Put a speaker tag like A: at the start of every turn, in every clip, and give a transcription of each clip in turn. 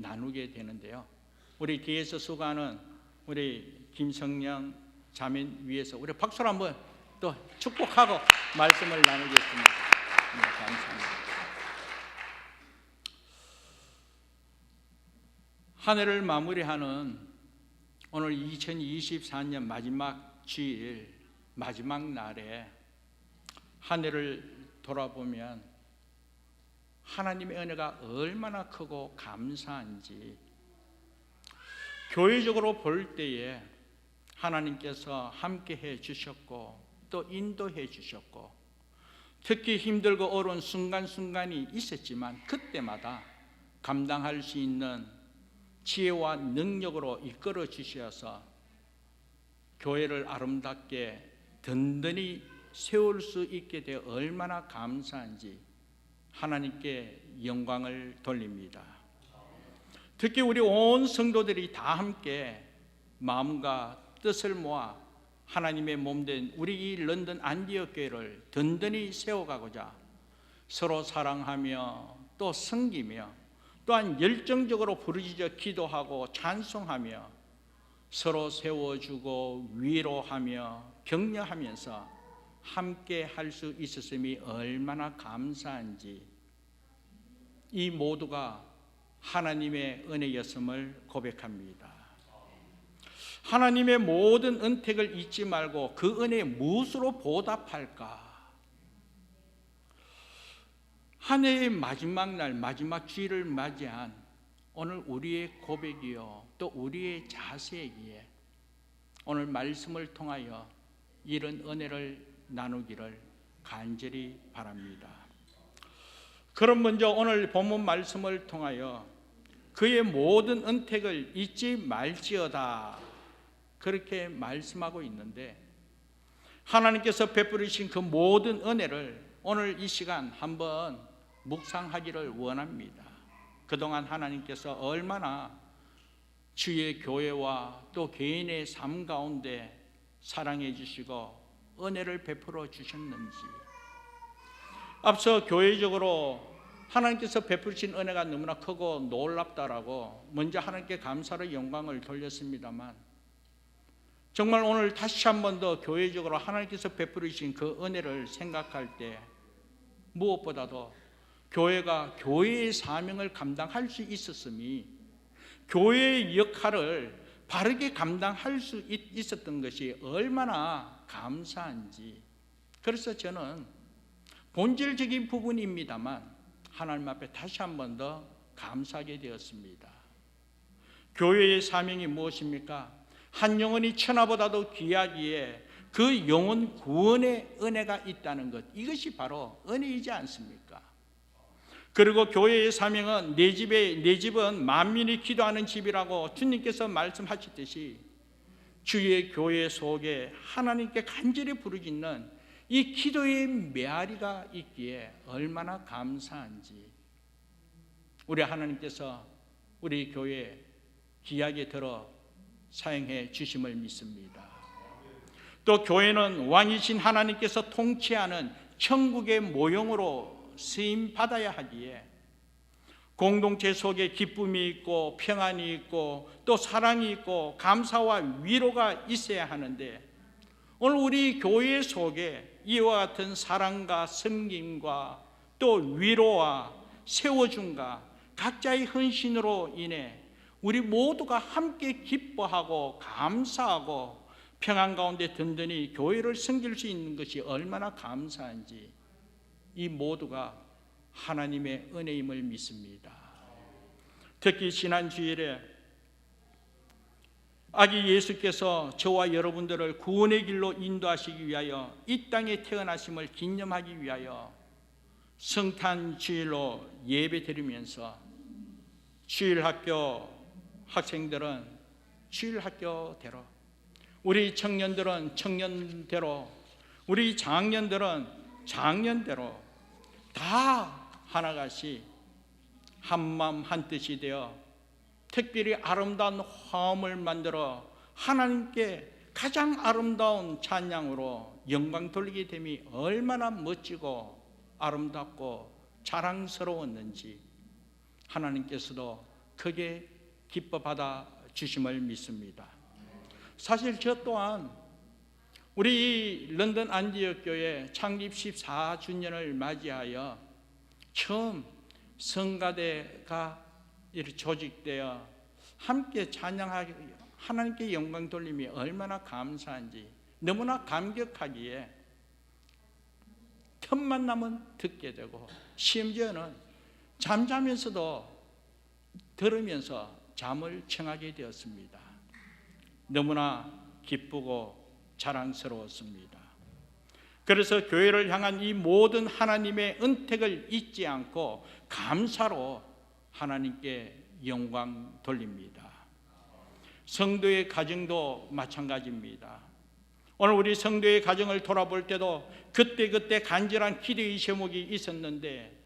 A: 나누게 되는데요. 우리 뒤에서 수고하는 우리 김성령 자매 위해서 우리 박수로 한번 또 축복하고 말씀을 나누겠습니다. 네, 감사합니다. 한 해를 마무리하는 오늘 2024년 마지막 주일, 마지막 날에 한 해를 돌아보면 하나님의 은혜가 얼마나 크고 감사한지, 교회적으로 볼 때에 하나님께서 함께해 주셨고 또 인도해 주셨고, 특히 힘들고 어려운 순간순간이 있었지만 그때마다 감당할 수 있는 지혜와 능력으로 이끌어 주셔서 교회를 아름답게 든든히 세울 수 있게 되어 얼마나 감사한지 하나님께 영광을 돌립니다. 특히 우리 온 성도들이 다 함께 마음과 뜻을 모아 하나님의 몸된 우리 이 런던 안디옥 교회를 든든히 세워가고자 서로 사랑하며 또 섬기며 또한 열정적으로 부르짖어 기도하고 찬송하며 서로 세워주고 위로하며 격려하면서 함께 할 수 있었음이 얼마나 감사한지, 이 모두가 하나님의 은혜였음을 고백합니다. 하나님의 모든 은택을 잊지 말고 그 은혜에 무엇으로 보답할까? 한 해의 마지막 날, 마지막 주일을 맞이한 오늘 우리의 고백이요 또 우리의 자세이기에 오늘 말씀을 통하여 이런 은혜를 나누기를 간절히 바랍니다. 그럼 먼저 오늘 본문 말씀을 통하여 그의 모든 은택을 잊지 말지어다, 그렇게 말씀하고 있는데, 하나님께서 베푸시신 그 모든 은혜를 오늘 이 시간 한번 묵상하기를 원합니다. 그동안 하나님께서 얼마나 주의 교회와 또 개인의 삶 가운데 사랑해 주시고 은혜를 베풀어 주셨는지, 앞서 교회적으로 하나님께서 베푸신 은혜가 너무나 크고 놀랍다라고 먼저 하나님께 감사로 영광을 돌렸습니다만, 정말 오늘 다시 한 번 더 교회적으로 하나님께서 베푸신 그 은혜를 생각할 때 무엇보다도 교회가 교회의 사명을 감당할 수 있었음이, 교회의 역할을 바르게 감당할 수 있었던 것이 얼마나 감사한지, 그래서 저는 본질적인 부분입니다만 하나님 앞에 다시 한 번 더 감사하게 되었습니다. 교회의 사명이 무엇입니까? 한 영혼이 천하보다도 귀하기에 그 영혼 구원의 은혜가 있다는 것, 이것이 바로 은혜이지 않습니까? 그리고 교회의 사명은 내 집은 만민이 기도하는 집이라고 주님께서 말씀하셨듯이 주의 교회 속에 하나님께 간절히 부르짖는 이 기도의 메아리가 있기에 얼마나 감사한지, 우리 하나님께서 우리 교회에 귀하게 들어 사용해 주심을 믿습니다. 또 교회는 왕이신 하나님께서 통치하는 천국의 모형으로 쓰임 받아야 하기에 공동체 속에 기쁨이 있고 평안이 있고 또 사랑이 있고 감사와 위로가 있어야 하는데, 오늘 우리 교회 속에 이와 같은 사랑과 섬김과 또 위로와 세워줌과 각자의 헌신으로 인해 우리 모두가 함께 기뻐하고 감사하고 평안 가운데 든든히 교회를 섬길 수 있는 것이 얼마나 감사한지, 이 모두가 하나님의 은혜임을 믿습니다. 특히 지난 주일에 아기 예수께서 저와 여러분들을 구원의 길로 인도하시기 위하여 이 땅에 태어나심을 기념하기 위하여 성탄 주일로 예배 드리면서 주일학교 학생들은 주일학교대로, 우리 청년들은 청년대로, 우리 장년들은 장년대로 다 하나같이 한마음 한뜻이 되어 특별히 아름다운 화음을 만들어 하나님께 가장 아름다운 찬양으로 영광 돌리게 됨이 얼마나 멋지고 아름답고 자랑스러웠는지 하나님께서도 크게 기뻐 받아 주심을 믿습니다. 사실 저 또한 우리 런던 안디옥 교회 창립 14주년을 맞이하여 처음 성가대가 이렇게 조직되어 함께 찬양하기, 하나님께 영광 돌림이 얼마나 감사한지 너무나 감격하기에 틈만 나면 듣게 되고 심지어는 잠자면서도 들으면서 잠을 청하게 되었습니다. 너무나 기쁘고 자랑스러웠습니다. 그래서 교회를 향한 이 모든 하나님의 은택을 잊지 않고 감사로 하나님께 영광 돌립니다. 성도의 가정도 마찬가지입니다. 오늘 우리 성도의 가정을 돌아볼 때도 그때그때 간절한 기도의 제목이 있었는데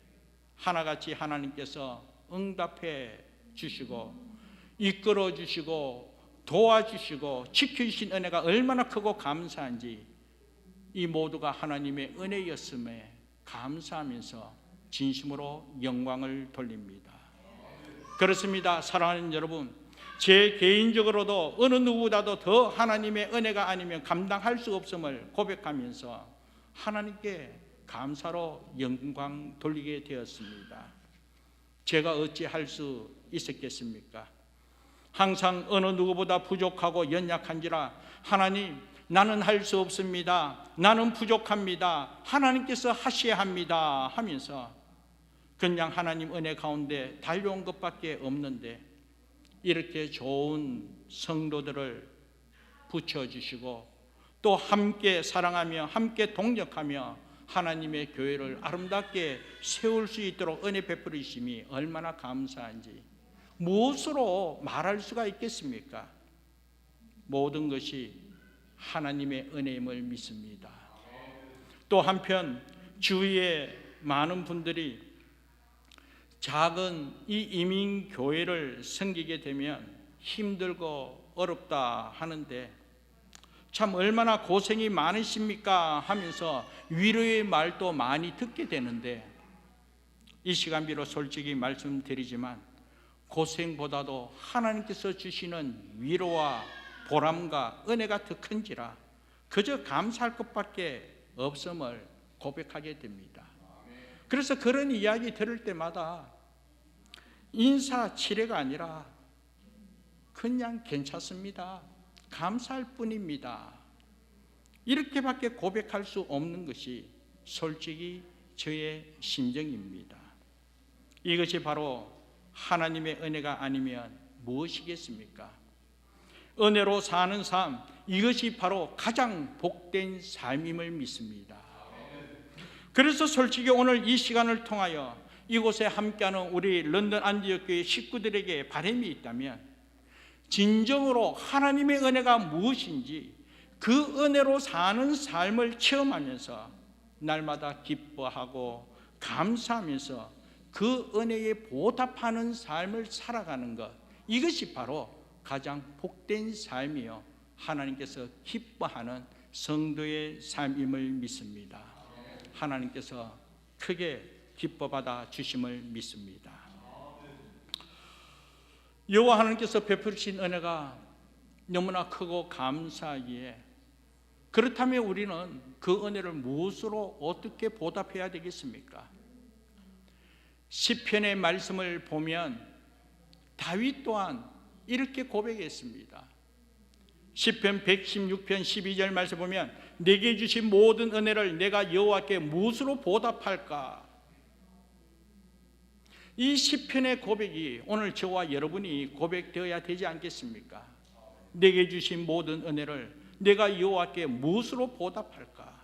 A: 하나같이 하나님께서 응답해 주시고 이끌어 주시고 도와주시고 지켜주신 은혜가 얼마나 크고 감사한지 이 모두가 하나님의 은혜였음에 감사하면서 진심으로 영광을 돌립니다. 그렇습니다. 사랑하는 여러분, 제 개인적으로도 어느 누구보다도 더 하나님의 은혜가 아니면 감당할 수 없음을 고백하면서 하나님께 감사로 영광 돌리게 되었습니다. 제가 어찌할 수 있었겠습니까? 항상 어느 누구보다 부족하고 연약한지라 하나님, 나는 할 수 없습니다. 나는 부족합니다. 하나님께서 하셔야 합니다 하면서 그냥 하나님 은혜 가운데 달려온 것밖에 없는데 이렇게 좋은 성도들을 붙여주시고 또 함께 사랑하며 함께 동력하며 하나님의 교회를 아름답게 세울 수 있도록 은혜 베풀으심이 얼마나 감사한지 무엇으로 말할 수가 있겠습니까? 모든 것이 하나님의 은혜임을 믿습니다. 또 한편 주위에 많은 분들이 작은 이 이민교회를 섬기게 되면 힘들고 어렵다 하는데 참 얼마나 고생이 많으십니까 하면서 위로의 말도 많이 듣게 되는데 이 시간 비로 솔직히 말씀드리지만 고생보다도 하나님께서 주시는 위로와 보람과 은혜가 더 큰지라 그저 감사할 것밖에 없음을 고백하게 됩니다. 그래서 그런 이야기 들을 때마다 인사치레가 아니라 그냥 괜찮습니다, 감사할 뿐입니다, 이렇게밖에 고백할 수 없는 것이 솔직히 저의 심정입니다. 이것이 바로 하나님의 은혜가 아니면 무엇이겠습니까? 은혜로 사는 삶, 이것이 바로 가장 복된 삶임을 믿습니다. 그래서 솔직히 오늘 이 시간을 통하여 이곳에 함께하는 우리 런던 안디옥 교회 식구들에게 바람이 있다면 진정으로 하나님의 은혜가 무엇인지 그 은혜로 사는 삶을 체험하면서 날마다 기뻐하고 감사하면서 그 은혜에 보답하는 삶을 살아가는 것, 이것이 바로 가장 복된 삶이요 하나님께서 기뻐하는 성도의 삶임을 믿습니다. 하나님께서 크게 기뻐받아 주심을 믿습니다. 여호와 하나님께서 베푸신 은혜가 너무나 크고 감사하기에 그렇다면 우리는 그 은혜를 무엇으로 어떻게 보답해야 되겠습니까? 시편의 말씀을 보면 다윗 또한 이렇게 고백했습니다. 시편 116편 12절 말씀 보면 내게 주신 모든 은혜를 내가 여호와께 무엇으로 보답할까? 이 시편의 고백이 오늘 저와 여러분이 고백되어야 되지 않겠습니까? 내게 주신 모든 은혜를 내가 여호와께 무엇으로 보답할까?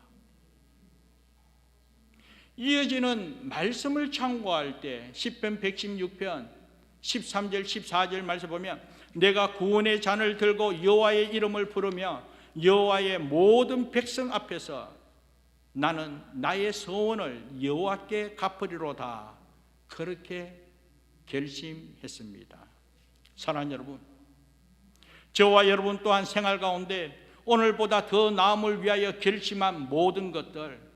A: 이어지는 말씀을 참고할 때 시편 116편 13절 14절 말씀 보면 내가 구원의 잔을 들고 여호와의 이름을 부르며 여호와의 모든 백성 앞에서 나는 나의 소원을 여호와께 갚으리로다, 그렇게 결심했습니다. 사랑하는 여러분, 저와 여러분 또한 생활 가운데 오늘보다 더 나음을 위하여 결심한 모든 것들,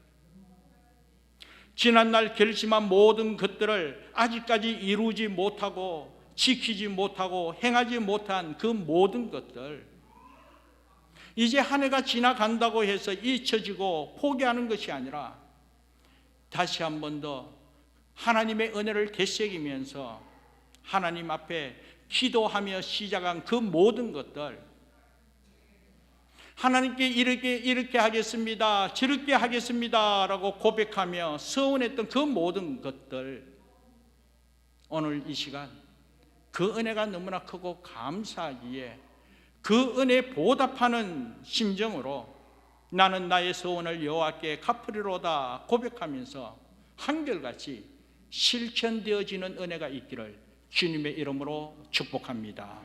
A: 지난날 결심한 모든 것들을 아직까지 이루지 못하고 지키지 못하고 행하지 못한 그 모든 것들, 이제 한 해가 지나간다고 해서 잊혀지고 포기하는 것이 아니라 다시 한 번 더 하나님의 은혜를 되새기면서 하나님 앞에 기도하며 시작한 그 모든 것들, 하나님께 이렇게 하겠습니다, 저렇게 하겠습니다 라고 고백하며 서운했던 그 모든 것들, 오늘 이 시간 그 은혜가 너무나 크고 감사하기에 그 은혜에 보답하는 심정으로 나는 나의 소원을 여호와께 갚으리로다 고백하면서 한결같이 실천되어지는 은혜가 있기를 주님의 이름으로 축복합니다.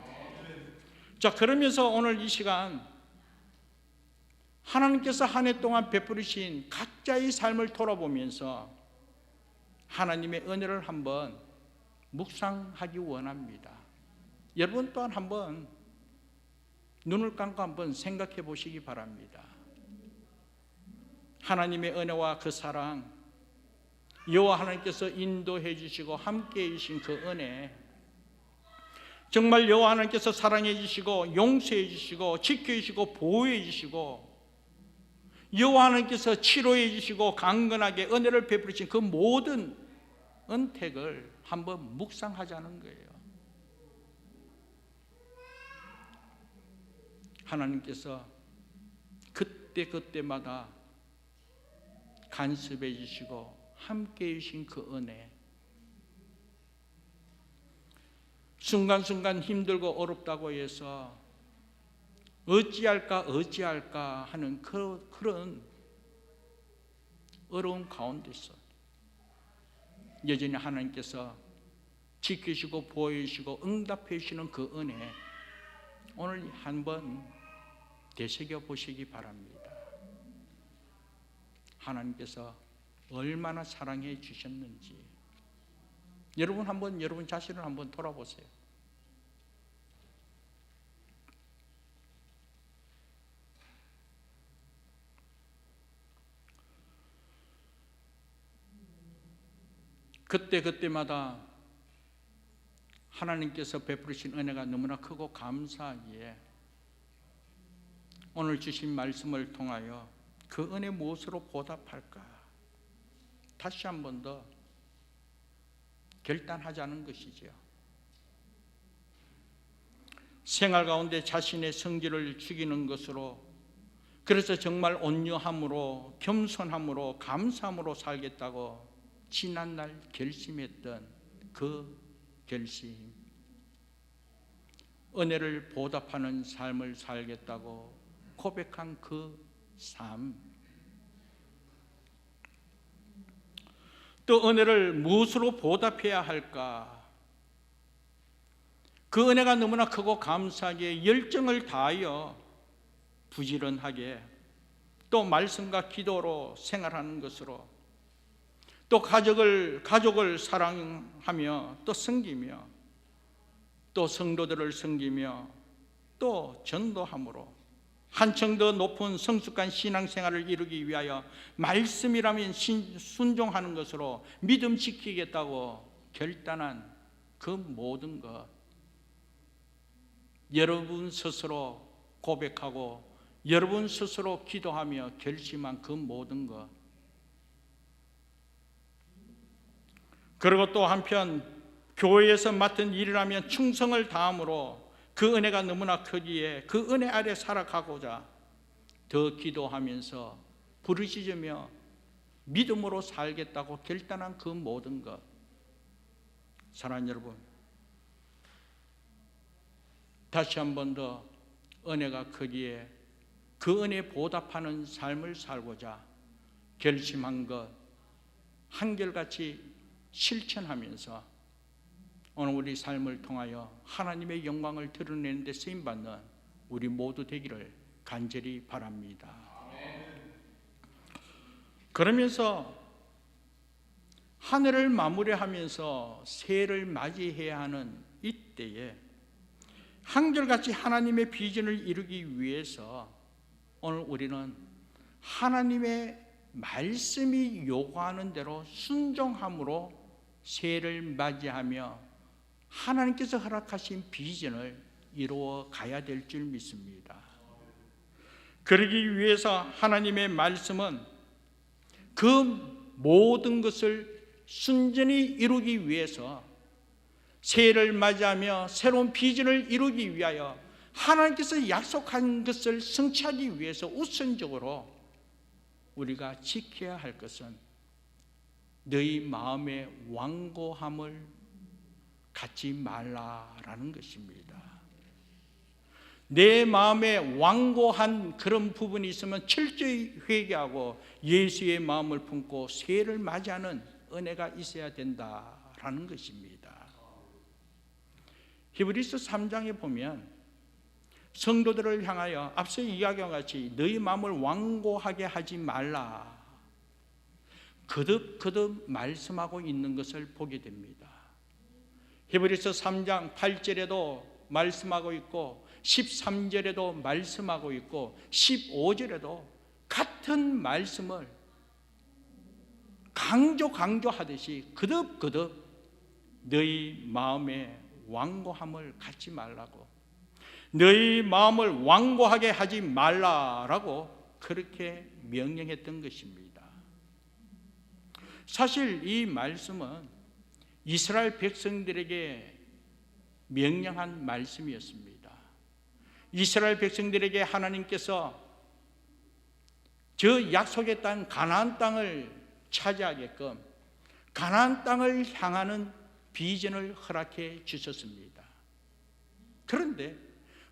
A: 자, 그러면서 오늘 이 시간 하나님께서 한 해 동안 베푸르신 각자의 삶을 돌아보면서 하나님의 은혜를 한번 묵상하기 원합니다. 여러분 또한 한번 눈을 감고 한번 생각해 보시기 바랍니다. 하나님의 은혜와 그 사랑, 여호와 하나님께서 인도해 주시고 함께해 주신 그 은혜, 정말 여호와 하나님께서 사랑해 주시고 용서해 주시고 지켜 주시고 보호해 주시고 여호와 하나님께서 치료해 주시고 강건하게 은혜를 베푸신 그 모든 은택을 한번 묵상하자는 거예요. 하나님께서 그때마다 간섭해 주시고 함께해 주신 그 은혜, 순간순간 힘들고 어렵다고 해서 어찌할까 하는 그런 어려운 가운데서 여전히 하나님께서 지키시고 보호해주시고 응답해 주시는 그 은혜, 오늘 한번 되새겨 보시기 바랍니다. 하나님께서 얼마나 사랑해 주셨는지 여러분 한번 여러분 자신을 한번 돌아보세요. 그때마다 하나님께서 베푸신 은혜가 너무나 크고 감사하기에 오늘 주신 말씀을 통하여 그 은혜 무엇으로 보답할까 다시 한 번 더 결단하자는 것이죠. 생활 가운데 자신의 성질을 죽이는 것으로, 그래서 정말 온유함으로 겸손함으로 감사함으로 살겠다고 지난날 결심했던 그 결심, 은혜를 보답하는 삶을 살겠다고 고백한 그 삶, 또 은혜를 무엇으로 보답해야 할까, 그 은혜가 너무나 크고 감사하게 열정을 다하여 부지런하게 또 말씀과 기도로 생활하는 것으로, 또 가족을 사랑하며 또 섬기며 또 성도들을 섬기며 또 전도함으로 한층 더 높은 성숙한 신앙생활을 이루기 위하여 말씀이라면 순종하는 것으로 믿음 지키겠다고 결단한 그 모든 것, 여러분 스스로 고백하고 여러분 스스로 기도하며 결심한 그 모든 것, 그리고 또 한편 교회에서 맡은 일이라면 충성을 다함으로 그 은혜가 너무나 크기에 그 은혜 아래 살아가고자 더 기도하면서 부르짖으며 믿음으로 살겠다고 결단한 그 모든 것, 사랑하는 여러분, 다시 한 번 더 은혜가 크기에 그 은혜에 보답하는 삶을 살고자 결심한 것 한결같이 실천하면서 오늘 우리 삶을 통하여 하나님의 영광을 드러내는 데 쓰임받는 우리 모두 되기를 간절히 바랍니다. 그러면서 한 해를 마무리하면서 새해를 맞이해야 하는 이때에 한결같이 하나님의 비전을 이루기 위해서 오늘 우리는 하나님의 말씀이 요구하는 대로 순종함으로 새해를 맞이하며 하나님께서 허락하신 비전을 이루어 가야 될 줄 믿습니다. 그러기 위해서 하나님의 말씀은 그 모든 것을 순전히 이루기 위해서 새해를 맞이하며 새로운 비전을 이루기 위하여 하나님께서 약속한 것을 성취하기 위해서 우선적으로 우리가 지켜야 할 것은 너희 마음의 완고함을 갖지 말라라는 것입니다. 내 마음에 완고한 그런 부분이 있으면 철저히 회개하고 예수의 마음을 품고 새해를 맞이하는 은혜가 있어야 된다라는 것입니다. 히브리서 3장에 보면 성도들을 향하여 앞서 이야기와 같이 너희 마음을 완고하게 하지 말라 거듭 말씀하고 있는 것을 보게 됩니다. 히브리서 3장 8절에도 말씀하고 있고 13절에도 말씀하고 있고 15절에도 같은 말씀을 강조하듯이 거듭 너희 마음의 완고함을 갖지 말라고, 너희 마음을 완고하게 하지 말라라고 그렇게 명령했던 것입니다. 사실 이 말씀은 이스라엘 백성들에게 명령한 말씀이었습니다. 이스라엘 백성들에게 하나님께서 저 약속의 땅 가나안 땅을 차지하게끔 가나안 땅을 향하는 비전을 허락해 주셨습니다. 그런데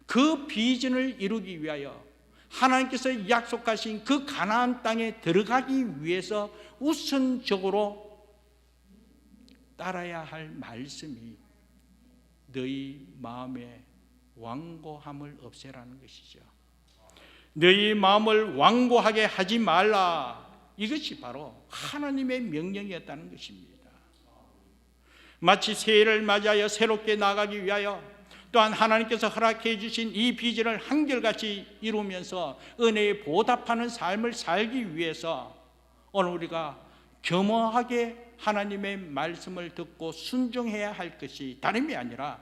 A: 그 비전을 이루기 위하여 하나님께서 약속하신 그 가나안 땅에 들어가기 위해서 우선적으로 따라야 할 말씀이 너희 마음의 완고함을 없애라는 것이죠. 너희 마음을 완고하게 하지 말라, 이것이 바로 하나님의 명령이었다는 것입니다. 마치 새해를 맞이하여 새롭게 나가기 위하여 또한 하나님께서 허락해 주신 이 비전을 한결같이 이루면서 은혜에 보답하는 삶을 살기 위해서 오늘 우리가 겸허하게 하나님의 말씀을 듣고 순종해야 할 것이 다름이 아니라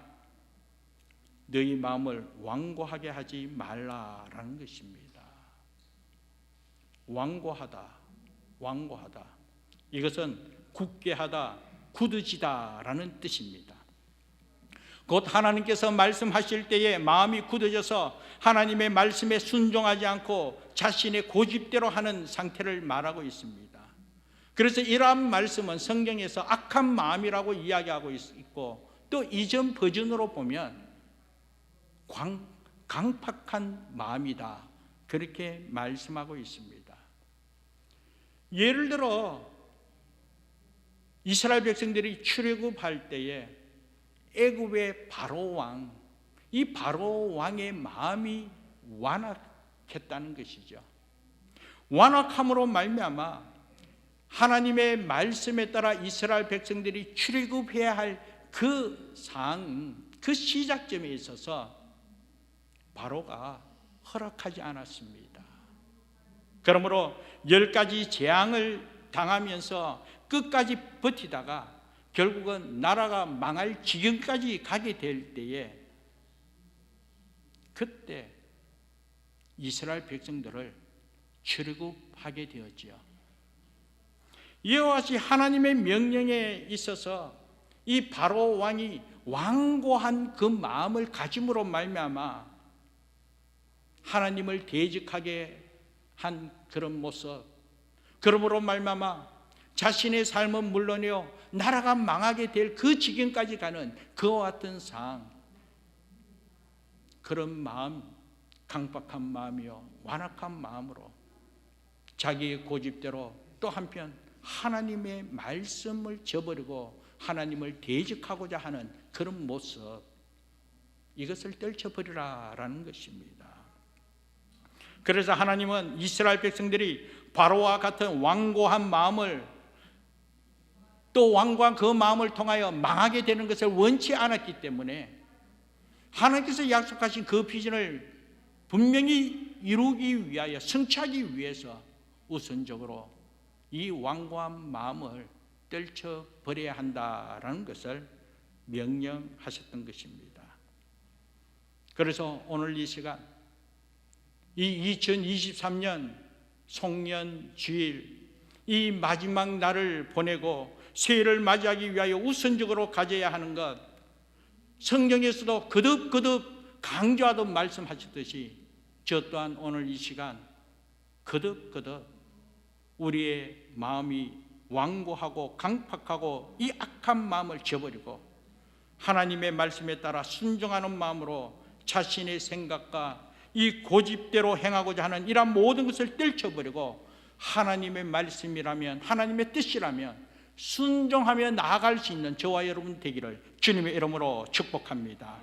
A: 너희 마음을 완고하게 하지 말라라는 것입니다. 완고하다. 이것은 굳게 하다, 굳어지다라는 뜻입니다. 곧 하나님께서 말씀하실 때에 마음이 굳어져서 하나님의 말씀에 순종하지 않고 자신의 고집대로 하는 상태를 말하고 있습니다. 그래서 이러한 말씀은 성경에서 악한 마음이라고 이야기하고 있고, 또 이전 버전으로 보면 강팍한 마음이다, 그렇게 말씀하고 있습니다. 예를 들어 이스라엘 백성들이 출애굽할 때에 애굽의 바로 왕, 이 바로 왕의 마음이 완악했다는 것이죠. 완악함으로 말미암아 하나님의 말씀에 따라 이스라엘 백성들이 출애굽해야 할 그 그 시작점에 있어서 바로가 허락하지 않았습니다. 그러므로 10가지 재앙을 당하면서 끝까지 버티다가 결국은 나라가 망할 지경까지 가게 될 때에 그때 이스라엘 백성들을 출애굽하게 되었지요. 이와 같이 하나님의 명령에 있어서 이 바로 왕이 완고한 그 마음을 가짐으로 말미암아 하나님을 대적하게 한 그런 모습, 그러므로 말미암아 자신의 삶은 물론이요 나라가 망하게 될 그 지경까지 가는 그와 같은 상황, 그런 마음, 강박한 마음이요 완악한 마음으로 자기의 고집대로 또 한편 하나님의 말씀을 저버리고 하나님을 대적하고자 하는 그런 모습, 이것을 떨쳐버리라라는 것입니다. 그래서 하나님은 이스라엘 백성들이 바로와 같은 완고한 마음을, 또 완고한 그 마음을 통하여 망하게 되는 것을 원치 않았기 때문에 하나님께서 약속하신 그 비전을 분명히 이루기 위하여, 성취하기 위해서 우선적으로 이 완고한 마음을 떨쳐버려야 한다라는 것을 명령하셨던 것입니다. 그래서 오늘 이 시간, 이 2023년 송년 주일, 이 마지막 날을 보내고 새해를 맞이하기 위하여 우선적으로 가져야 하는 것, 성경에서도 거듭 강조하듯 말씀하셨듯이 저 또한 오늘 이 시간 거듭 우리의 마음이 완고하고 강팍하고 이 악한 마음을 저버리고 하나님의 말씀에 따라 순종하는 마음으로 자신의 생각과 이 고집대로 행하고자 하는 이러한 모든 것을 떨쳐버리고 하나님의 말씀이라면, 하나님의 뜻이라면 순종하며 나아갈 수 있는 저와 여러분 되기를 주님의 이름으로 축복합니다.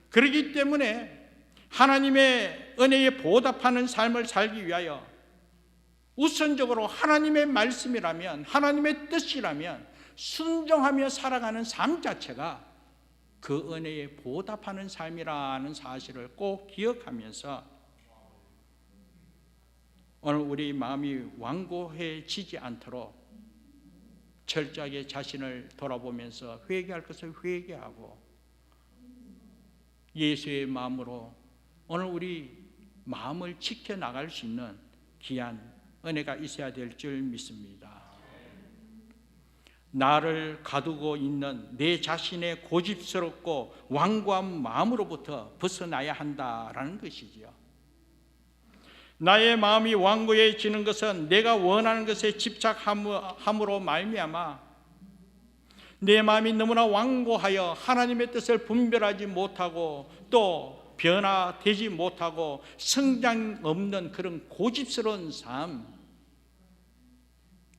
A: 그렇기 때문에 하나님의 은혜에 보답하는 삶을 살기 위하여 우선적으로 하나님의 말씀이라면, 하나님의 뜻이라면 순종하며 살아가는 삶 자체가 그 은혜에 보답하는 삶이라는 사실을 꼭 기억하면서 오늘 우리 마음이 완고해지지 않도록 철저하게 자신을 돌아보면서 회개할 것을 회개하고 예수의 마음으로 오늘 우리 마음을 지켜나갈 수 있는 귀한 은혜가 있어야 될 줄 믿습니다. 나를 가두고 있는 내 자신의 고집스럽고 완고한 마음으로부터 벗어나야 한다라는 것이지요. 나의 마음이 완고해지는 것은 내가 원하는 것에 집착함으로 말미암아 내 마음이 너무나 완고하여 하나님의 뜻을 분별하지 못하고 또 변화되지 못하고 성장 없는 그런 고집스러운 삶,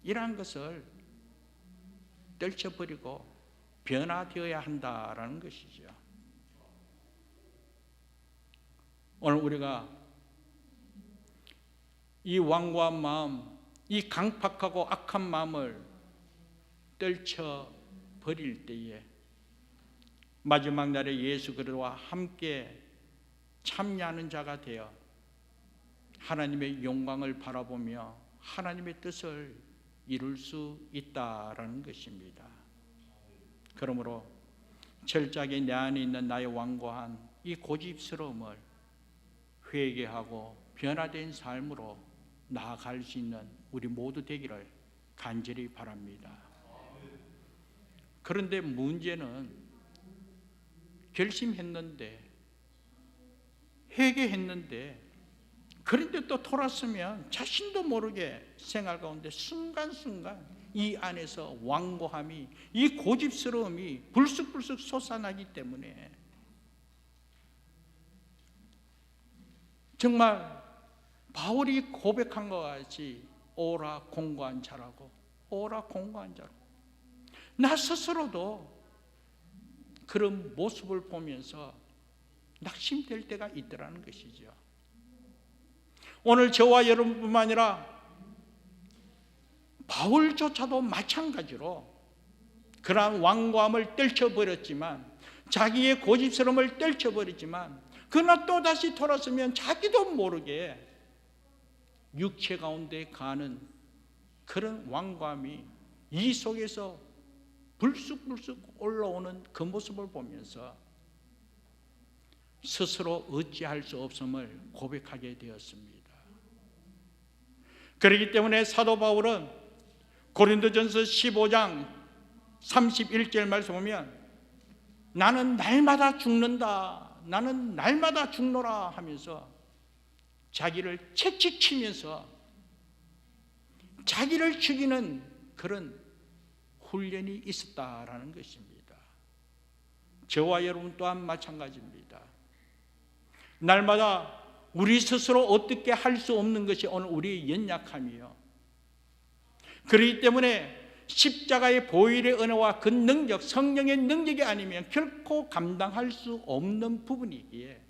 A: 이러한 것을 떨쳐버리고 변화되어야 한다라는 것이죠. 오늘 우리가 이 완고한 마음, 이 강팍하고 악한 마음을 떨쳐버릴 때에 마지막 날에 예수 그리스도와 함께 참여하는 자가 되어 하나님의 영광을 바라보며 하나님의 뜻을 이룰 수 있다라는 것입니다. 그러므로 철저하게 내 안에 있는 나의 완고한 이 고집스러움을 회개하고 변화된 삶으로 나아갈 수 있는 우리 모두 되기를 간절히 바랍니다. 그런데 문제는 결심했는데, 회개했는데, 그런데 또 돌았으면 자신도 모르게 생활 가운데 순간순간 이 안에서 완고함이, 이 고집스러움이 불쑥불쑥 솟아나기 때문에 정말 바울이 고백한 것 같이 오라 공고한 자라고, 오라 공고한 자라고. 나 스스로도 그런 모습을 보면서 낙심될 때가 있더라는 것이죠. 오늘 저와 여러분뿐만 아니라 바울조차도 마찬가지로 그러한 완고함을 떨쳐버렸지만, 자기의 고집스러움을 떨쳐버리지만, 그러나 또다시 돌아서면 자기도 모르게 육체 가운데 가는 그런 완고함이 이 속에서 불쑥불쑥 올라오는 그 모습을 보면서 스스로 어찌할 수 없음을 고백하게 되었습니다. 그렇기 때문에 사도 바울은 고린도전서 15장 31절 말씀 보면 나는 날마다 죽는다, 나는 날마다 죽노라 하면서 자기를 채찍치면서 자기를 죽이는 그런 훈련이 있었다라는 것입니다. 저와 여러분 또한 마찬가지입니다. 날마다 우리 스스로 어떻게 할 수 없는 것이 오늘 우리의 연약함이요, 그렇기 때문에 십자가의 보혈의 은혜와 그 능력, 성령의 능력이 아니면 결코 감당할 수 없는 부분이기에,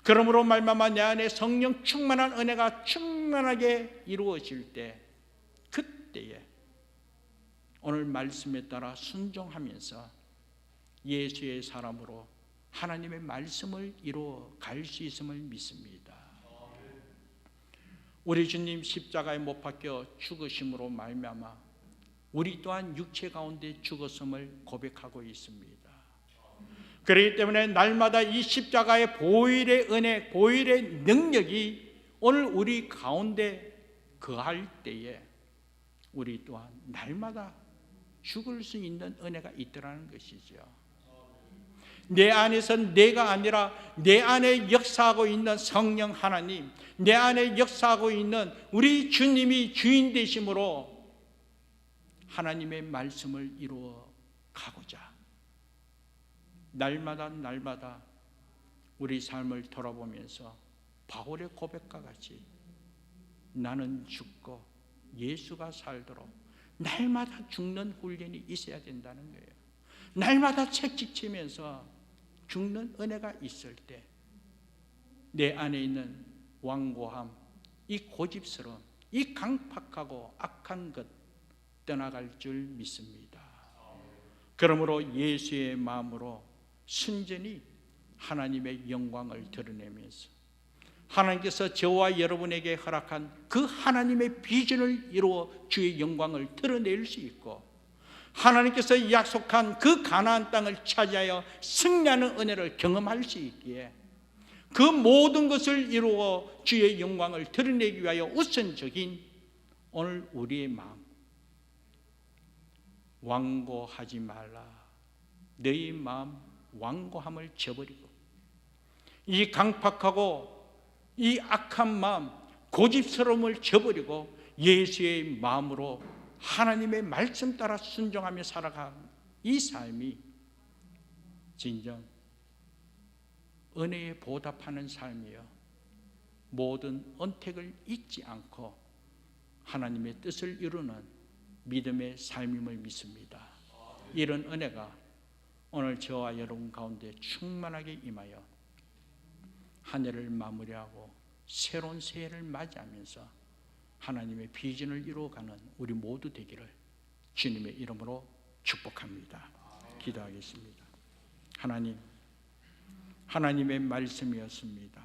A: 그러므로 말미암아 내 안에 성령 충만한 은혜가 충만하게 이루어질 때, 그때에 오늘 말씀에 따라 순종하면서 예수의 사람으로 하나님의 말씀을 이루어 갈 수 있음을 믿습니다. 우리 주님 십자가에 못 박혀 죽으심으로 말미암아 우리 또한 육체 가운데 죽었음을 고백하고 있습니다. 그렇기 때문에 날마다 이 십자가의 보혈의 은혜, 보혈의 능력이 오늘 우리 가운데 거할 때에 우리 또한 날마다 죽을 수 있는 은혜가 있더라는 것이죠. 내 안에서 내가 아니라 내 안에 역사하고 있는 성령 하나님, 내 안에 역사하고 있는 우리 주님이 주인 되심으로 하나님의 말씀을 이루어 가고자 날마다 우리 삶을 돌아보면서 바울의 고백과 같이 나는 죽고 예수가 살도록 날마다 죽는 훈련이 있어야 된다는 거예요. 날마다 책찍치면서 죽는 은혜가 있을 때 내 안에 있는 완고함, 이 고집스러움, 이 강팍하고 악한 것 떠나갈 줄 믿습니다. 그러므로 예수의 마음으로 순전히 하나님의 영광을 드러내면서 하나님께서 저와 여러분에게 허락한 그 하나님의 비전을 이루어 주의 영광을 드러낼 수 있고 하나님께서 약속한 그 가나안 땅을 차지하여 승리하는 은혜를 경험할 수 있기에 그 모든 것을 이루어 주의 영광을 드러내기 위하여 우선적인 오늘 우리의 마음, 완고하지 말라. 너희 마음 완고함을 저버리고 이 강팍하고 이 악한 마음, 고집스러움을 저버리고 예수의 마음으로 하나님의 말씀 따라 순종하며 살아간 이 삶이 진정 은혜에 보답하는 삶이요, 모든 언택을 잊지 않고 하나님의 뜻을 이루는 믿음의 삶임을 믿습니다. 이런 은혜가 오늘 저와 여러분 가운데 충만하게 임하여 한 해를 마무리하고 새로운 새해를 맞이하면서 하나님의 비전을 이루어가는 우리 모두 되기를 주님의 이름으로 축복합니다. 기도하겠습니다. 하나님, 하나님의 말씀이었습니다.